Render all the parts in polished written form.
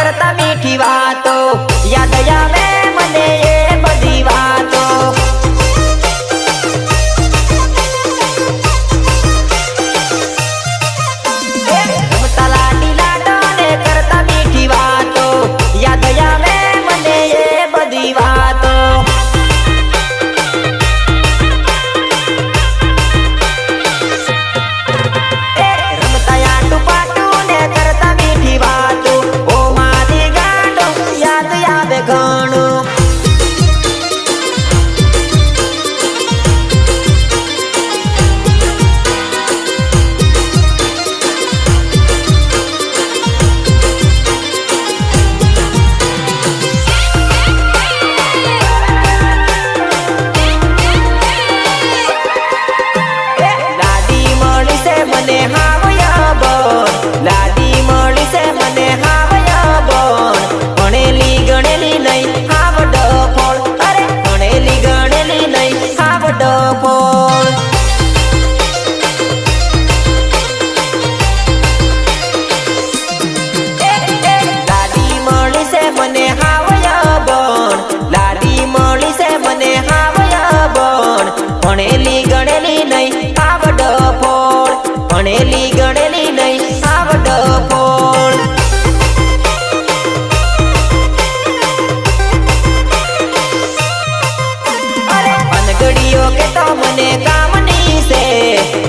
करता मीठी वातो याद आवे मने ए बधी वातो रमता लाडी लाडो ने करता मीठी वातो याद आवे मने ए बधी वातो भणेली गणेली नहीं आवड फोड़ भणेली गणेली नहीं आवड फोड़ पानगड़ियों के तो मने कामनी से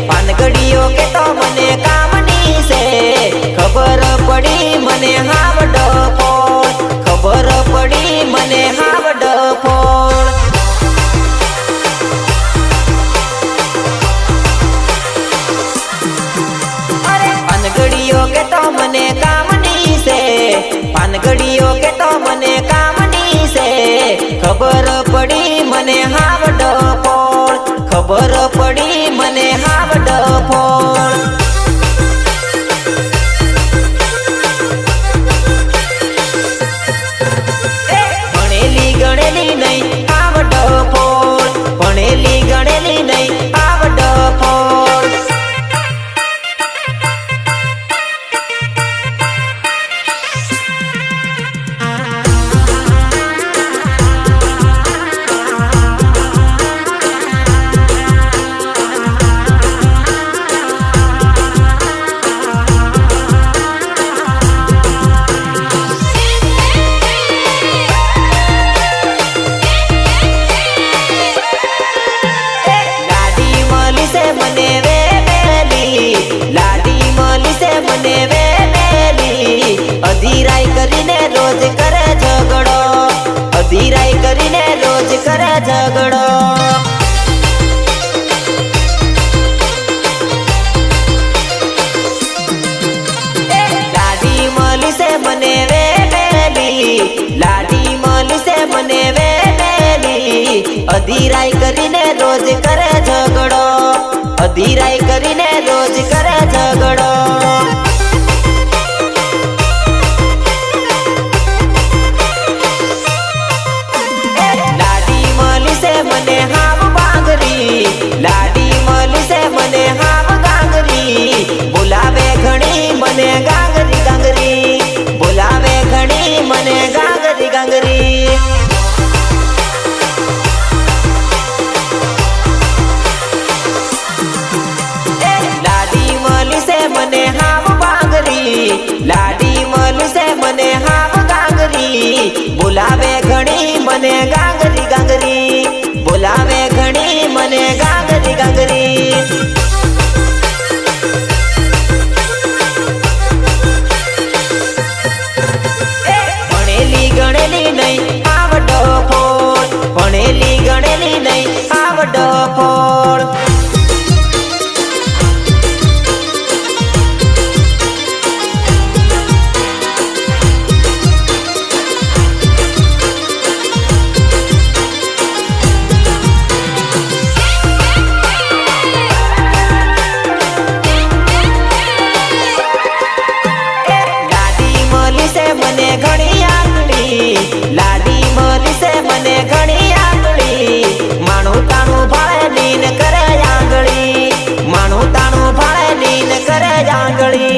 पानगड़ियों के तो मने कामनी से खबर पड़ी मने आवड फोड़ खबर पड़ी मने आवड फोड़ के तो मने कामनी से पानगड़ियों के तो मने कामनी से खबर पड़ी मने आवड फोड़ खबर पड़ी मने आवड फोड़ भणेली गणेली नहीं आवड फोड़ भणेली गणेली नहीं आवड फोड़ अधीराई करीने रोज करे झगड़ो अधीराई करीने रोज करे झगड़ो लाडी मली से मने वे बेली लाडी मली से मने वे बेली अधीराई करीने रोज करे झगड़ो अधीराई करीने रोज करे झगड़ो मने हाव बांगरी लाडी मली से मने हाव गांगरी बुलावे घणी मने गांगरी गांगरी बुलावे घणी मने गांगरी गांगरी लाडी मली से मने हाव बांगरी लाडी मली से मने हाव गांगरी बुलावे घणी मने गांगरी गांगरी बुलावे घणी मने गांगरी गांगरी भणेली गणेली नहीं आवड फोड़ भणेली गणेली नहीं आवड फोड़ मने घणी आंगड़ी लाडी मली से मने घणी आंगड़ी मानू ताणू भाड़े लीन करे आंगड़ी मानू ताणू भाड़े लीन करे आंगड़ी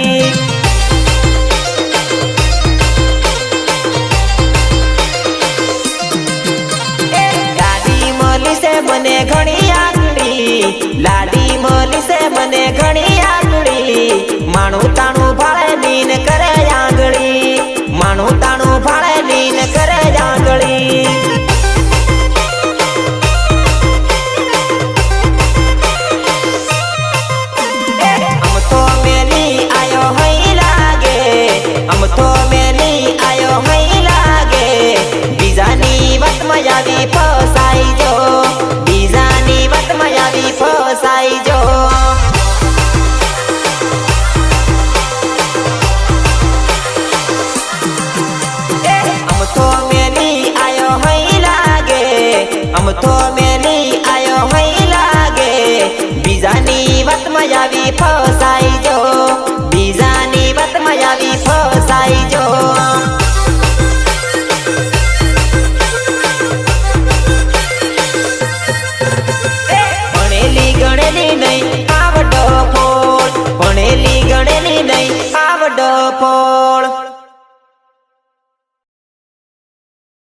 વાતમાં આવી ફસાઈ જો, બીજાની વાતમાં આવી ફસાઈ જો. ભણેલી ગણેલી નહીં આવડો ફોડ, ભણેલી ગણેલી નહીં આવડો ફોડ.